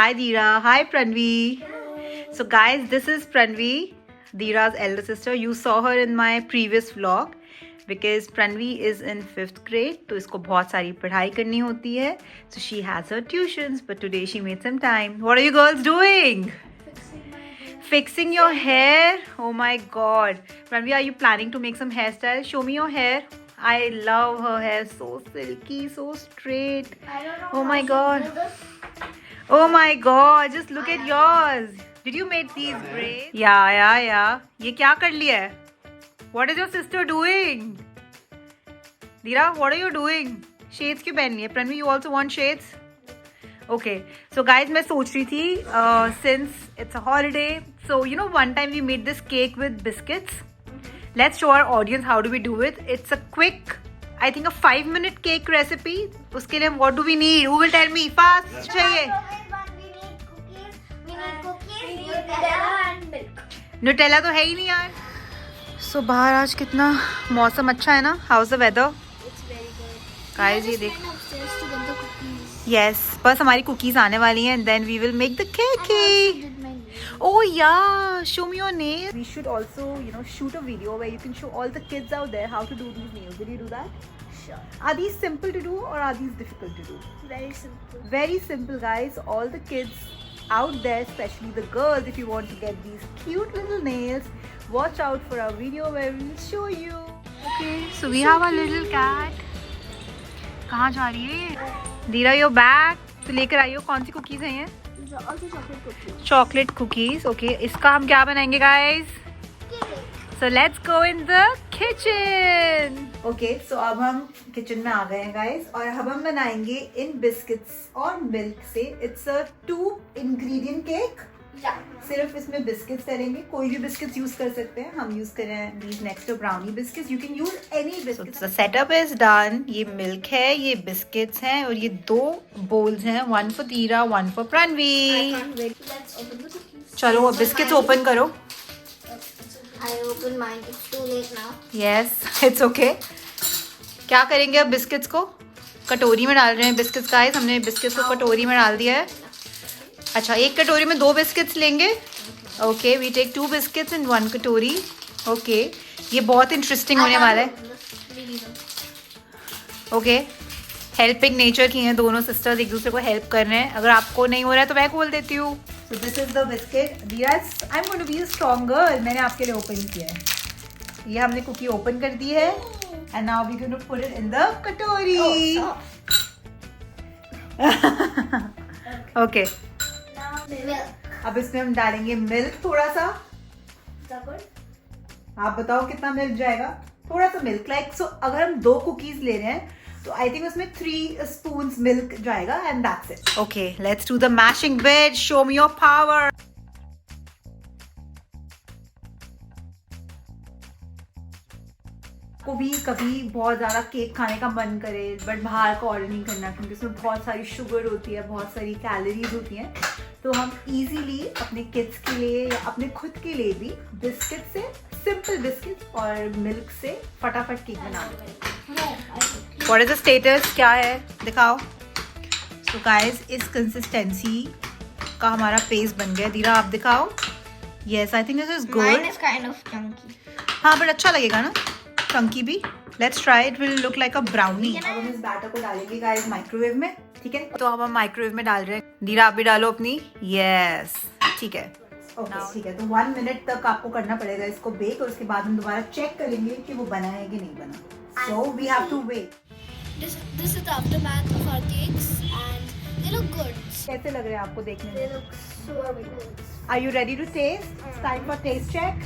Hi Dira, hi Pranvi. So guys, this is Pranvi, Dira's elder sister. You saw her in my previous vlog because Pranvi is in 5th grade. तो इसको बहुत सारी पढ़ाई करनी होती है. So she has her tuitions, but today she made some time. What are you girls doing? Fixing your hair? Oh my god. Pranvi, are you planning to make some hairstyle? Show me your hair. I love her hair. So silky, so straight. I don't know. Oh my god. Oh my god, just look at yours. Did you make these braids? Yeah. ये क्या कर लिया है? What is your sister doing? Dira, what are you doing? Shades क्यों पहन ली है? Pranvi, you also want shades? Okay. So guys, मैं सोच रही थी since it's a holiday, so you know one time we made this cake with biscuits. Let's show our audience how do we do it. It's a quick, I think a 5-minute cake recipe. उसके लिए what do we need? Who will tell me? Fast चाहिए. Nutella तो है ही नहीं यार. सो बाहर आज कितना मौसम अच्छा है ना. How's the weather guys? ये देखो. यस, बस हमारी कुकीज आने वाली हैं. Then we will make the cake. Oh yeah, show me your nails. We should also, shoot a video where you can show all the kids out there how to do these nails. Will you do that? Sure. Are these simple to do or are these difficult to do? Very simple. Very simple, guys. All the kids out there, especially the girls, if you want to get these cute little nails, watch out for our video where we will show you. Okay, so we have a little cat. कहाँ जा रही है? Dira, your bag. तो लेकर आइयो. कौन सी cookies हैं ये? Also chocolate cookies. Chocolate cookies. Okay, इसका हम क्या बनाएंगे guys? So let's go in the kitchen. Okay, so अब हम kitchen में आ गए हैं guys, और अब हम बनाएंगे इन biscuits और milk से. It's a 2 ingredient cake. Yeah. सिर्फ इसमें बिस्किट्स डालेंगे. कोई भी बिस्किट्स यूज कर सकते हैं. हम यूज कर रहे हैं these next brownie biscuits. You can use any biscuits. So the setup is done. ये मिल्क है, ये बिस्किट्स हैं, और ये 2 bowls हैं. 1 for Dira, 1 for Pranvi. I can't wait. Let's open the cookies. चलो अब बिस्किट्स ओपन करो. I open mine. It's too late now. Yes, it's okay. क्या करेंगे अब बिस्किट्स को? कटोरी में डाल रहे हैं बिस्किट्स गाइस. हमने बिस्किट्स को कटोरी में डाल दिया है. अच्छा, एक कटोरी में 2 बिस्किट्स लेंगे. ओके, वी टेक 2 बिस्किट्स इन 1 कटोरी. ओके, ये बहुत इंटरेस्टिंग होने वाला है. ओके, हेल्पिंग नेचर की हैं दोनों सिस्टर्स, एक दूसरे को हेल्प कर रहे हैं. अगर आपको नहीं हो रहा है तो मैं खोल देती हूँ. So this is the biscuit. Dira, I am going to be a strong girl. मैंने आपके लिए ओपन किया है. ये हमने कुकी ओपन कर दी है. And now we going to put it in the katori. Okay, अब इसमें हम डालेंगे मिल्क थोड़ा सा. आप बताओ कितना मिल्क जाएगा? थोड़ा सा मिल्क लाइक सो. अगर हम 2 कुकीज ले रहे हैं तो आई थिंक उसमें 3 स्पून्स मिल्क जाएगा and that's it. Okay, let's do the mashing bit. Show me your power. को भी कभी बहुत ज़्यादा केक खाने का मन करे बट बाहर का ऑर्डर नहीं करना क्योंकि उसमें बहुत सारी शुगर होती है, बहुत सारी कैलोरीज होती हैं. तो हम इजीली अपने किड्स के लिए या अपने खुद के लिए भी बिस्किट से, सिंपल बिस्किट और मिल्क से फटाफट केक बना लेंगे. What is the status? क्या है दिखाओ. सो गाइस, इस कंसिस्टेंसी का हमारा पेस्ट बन गया. Dira, आप दिखाओ. Yes, I think this is good. Mine is kind of chunky. हाँ, बट अच्छा लगेगा ना चंकी भी. Let's try. It will look like a brownie. अब हम इस बैटर को डालेंगे गाइस माइक्रोवेव में. ठीक है, तो अब हम माइक्रोवेव में डाल रहे हैं. Dira, आप भी डालो अपनी. यस, ठीक है. ओके, ठीक है. तो 1 मिनट तक आपको करना पड़ेगा इसको बेक, और उसके बाद हम दोबारा चेक करेंगे कि वो बना है कि नहीं बना. So we have to wait. This is the aftermath of our cakes and they look good. कैसे लग रहे हैं आपको देखने They में? look so good. Are you ready to taste? It's time for taste check.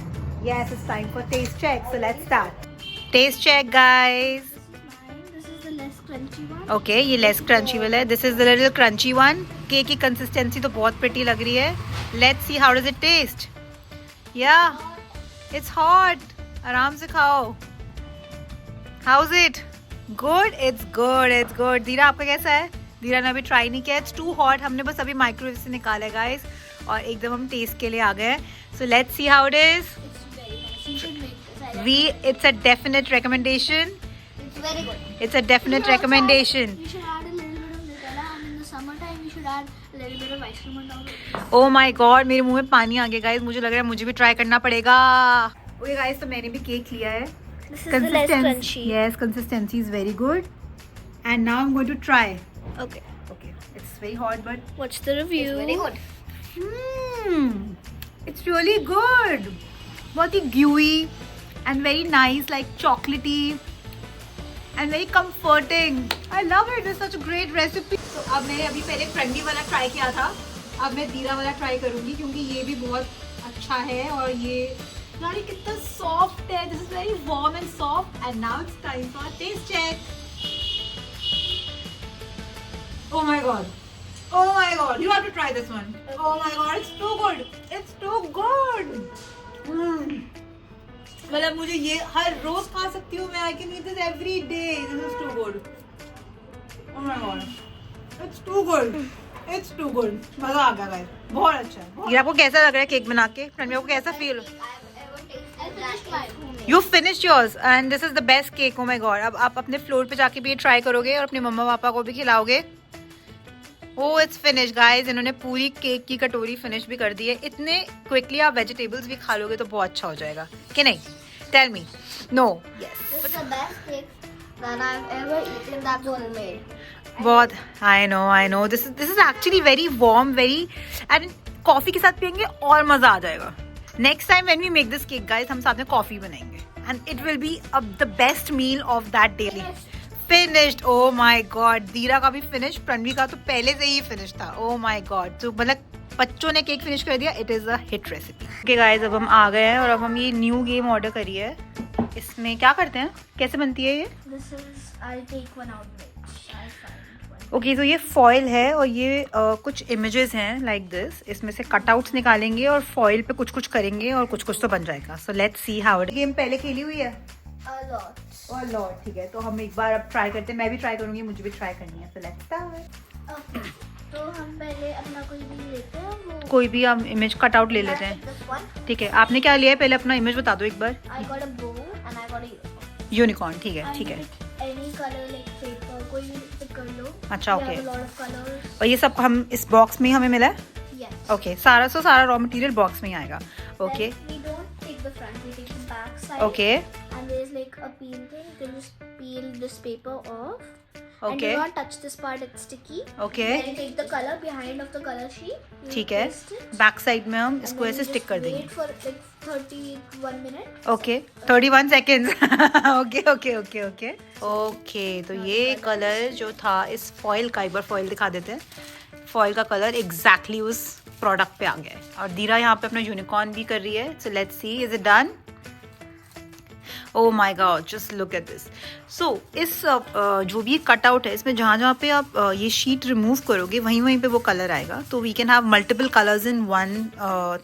Yes, it's time for taste check. So let's start. Taste check, guys. This is the less crunchy one. Okay, ये less crunchy वाला है. This is the little crunchy one. Cake की consistency तो बहुत pretty लग रही है. Let's see how does it taste. Yeah, it's hot. आराम से खाओ. How's it? Good. It's good. It's good. Dira, आपका कैसा है? Dira ने अभी ट्राई नहीं किया. It's too hot. हमने बस अभी माइक्रोवेव से निकाला है गाइस, और एकदम हम टेस्ट के लिए आ गए हैं. So let's see how it is. It's very nice. You should make this. It's a definite recommendation. It's very good. It's a definite recommendation. You should add a little bit of Nutella, and in the summertime you should add a little पहले मेरा Vaishno मंडाओ। Oh my God, मेरे मुंह में पानी आ गया guys, मुझे लग रहा है मुझे भी ट्राई करना पड़ेगा। ओके गाइस, तो मैंने भी केक लिया है। This is the less crunchy. Yes, consistency is very good. And now I'm going to try. Okay. Okay, it's very hot, but What's the review? It's very good. it's really good. बहुत ही gooey and very nice, like chocolatey and very comforting. I love it. It's such a great recipe. तो अब मैंने अभी पहले फ्रेंडी वाला try किया था, अब मैं दीरा वाला ट्राई करूंगी क्योंकि ये भी बहुत अच्छा है। और ये यार, ये कितना सॉफ्ट है। This is very warm and soft. And now it's time for test check. Oh my god. Oh my god. You have to try this one. Oh my god. It's too good. It's too good. मतलब मुझे ये हर रोज खा सकती हूँ मैं। I can eat this every day. This is too good. Oh my god. It's too good. It's too good. मजा आ गया guys, बहुत अच्छा है। ये आपको कैसा लग रहा है केक बना के? फ्रेंड, आपको कैसा feel? You finished yours and this is the best cake. Oh my god. अब आप अपने फ्लोर पे जाके भी ये ट्राई करोगे और अपने मम्मा पापा को भी खिलाओगे। Oh, it's finished guys. इन्होंने पूरी केक की कटोरी फिनिश भी कर दी है। इतने क्विकली आप वेजिटेबल्स भी खा लोगे तो बहुत अच्छा हो जाएगा कि नहीं? Tell me. No. Yes. This is the best cake that I've ever eaten that's homemade. बहुत I know. This is actually very warm, very and coffee के साथ पियेंगे और मजा आ जाएगा। Next time when we make this cake guys, हम साथ में कॉफी बनाएंगे and it will be the best meal of that day. Finished. Oh my god. दीरा का भी फिनिश, प्रणवी का तो पहले से ही फिनिश था। Oh my god. तो मतलब बच्चों ने केक फिनिश कर दिया। It is a hit recipe. Okay guys, अब हम आ गए हैं और अब हम ये न्यू गेम ऑर्डर करी है। इसमें क्या करते हैं, कैसे बनती है ये? This is, I'll take one out which I find one. Okay, तो ये फॉइल है और ये कुछ इमेजेस हैं लाइक दिस। इसमें से कटआउट्स निकालेंगे और फॉइल पे कुछ कुछ करेंगे और कुछ कुछ तो बन जाएगा। सो let's see how it. Game पहले खेली हुई है? A lot. और लॉट, ठीक है। तो हम एक बार अब ट्राई करते हैं। मैं भी ट्राई करूंगी, मुझे भी ट्राई करनी है। So let's start. Okay. तो हम पहले अपना कोई भी लेते हैं वो। कोई भी हम इमेज कटआउट ले लेते हैं। This one. ठीक है, आपने क्या लिया है? पहले अपना इमेज बता दो एक बार। I got a bow and I got a unicorn. Unicorn, ठीक है, And ठीक है। pick any color like paper, कोई भी pick कर लो। अच्छा, We okay. have a lot of colors. और ये सब हम इस बॉक्स में ही हमें मिला है? Yes. ओके, सारा रॉ मटेरियल बॉक्स में ही आएगा। Okay Then we don't take the front, we take the back side. Okay And there's like a peel thing. You can just peel this paper off. And Okay. do not touch this part, it's sticky. Okay, Then you take the color behind of the color sheet. You ठीक है। twist it, back side में हम and इसको then ऐसे you stick just कर देंगे। Wait for like 31 minutes. Okay, 31 seconds. Okay, तो ये कलर जो था इस फॉइल का, एक बार फॉइल दिखा देते हैं। फॉइल का कलर एग्जैक्टली उस प्रोडक्ट पे आ गया है। और दीरा यहाँ पे अपना यूनिकॉर्न भी कर रही है। So let's see, is it done? Oh my god, just look at this. So इस जो भी कटआउट है, इसमें जहाँ जहाँ पे आप ये शीट रिमूव करोगे वहीं पे वो कलर आएगा। तो we can have multiple colours in one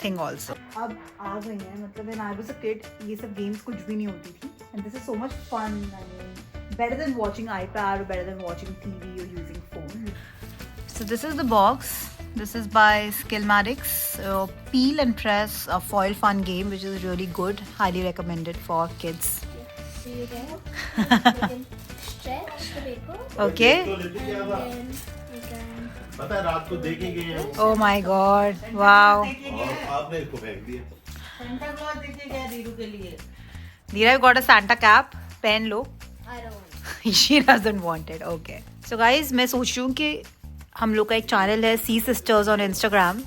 thing also. अब आ गई है, मतलब when I was a kid ये सब गेम्स कुछ भी नहीं होती थी। And this is so much fun. I mean better than watching iPad, better than watching TV or using phone. So this is the box. This is by Skillmatics. Peel and press a foil fun game which is really good. Highly recommended for kids. See you there. You can stretch the paper. Okay. And then you can. पता है रात को देखे गए हैं Oh my god. Wow. और आपने इसको फेंक दिया। सेंटा क्लॉज देखे गया दीरू के लिए। Dira, you got a Santa cap. Pen low. I don't want. She doesn't want it. Okay. So guys, मैं सोच रही हूँ कि हम लोग का एक चैनल है सी सिस्टर्स ऑन इंस्टाग्राम।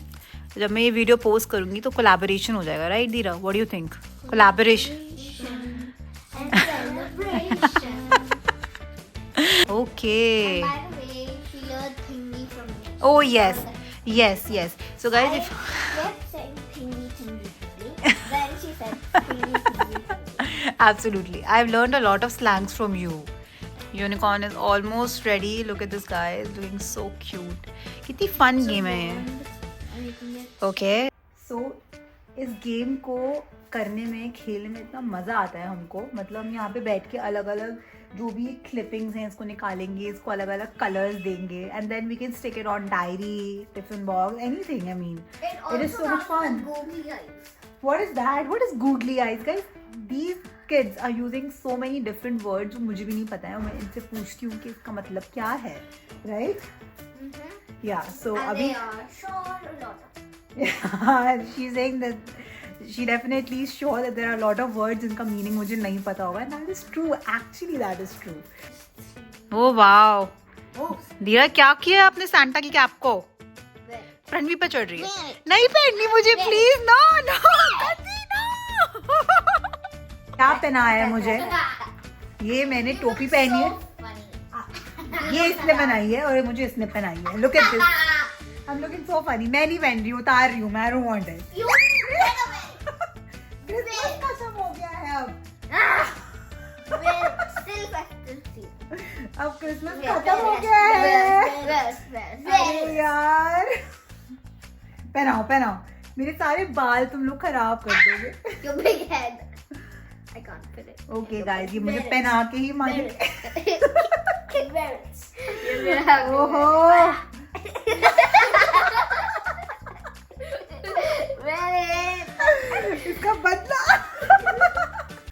जब मैं ये वीडियो पोस्ट करूँगी तो कोलैबोरेशन हो जाएगा, right Dira? What do you think? Collaboration. And celebration. Okay. By the way, she learned thingy from me. Oh yes. Yes. So guys, if kept saying thingy. Then she said thingy. absolutely, I've learned a lot of slangs from you. Unicorn is almost ready. Look at this guy, is looking so cute. कितनी fun game है ये. And you can get okay, so इस game को करने में, खेलने में इतना मज़ा आता है हमको। मतलब हम यहाँ पे बैठ के अलग अलग जो भी क्लिपिंग्स हैं इसको निकालेंगे, इसको अलग अलग कलर्स देंगे and then we can stick it on diary, tiffin box, anything. I mean it is so much fun. Googly eyes. What is that? What is googly eyes, guys? These kids are using so many different words जो मुझे भी नहीं पता है और मैं इनसे पूछती हूँ कि इसका मतलब क्या है, right? Yeah, so And अभी they are sure a lot of. Yeah, she's saying that she definitely is sure that there are a lot of words जिनका meaning मुझे नहीं पता होगा. And that is true. Actually, that is true. Oh wow. धीरा क्या किया आपने Santa की cap को? रणवी पे चढ़ रही है. नहीं पहननी मुझे प्लीज. नो नो क्या पहनाया है मुझे? ये मैंने टोपी पहनी है. ये इसने बनाई है और मुझे इसने पहनाई है. Look at this. I'm looking so funny. मैं नहीं पहन रही हूँ, उतार रही हूँ मैं. I don't want it. Christmas खत्म हो गया है अब. Still festive season. अब क्रिसमस खत्म हो गया है. अरे यार. पहनाओ पहनाओ. मेरे सारे बाल तुम लोग खराब कर दोगे. Your big head. I can't fit it. Okay guys, ये मुझे पहना के ही माने. ओहो. इसका बदला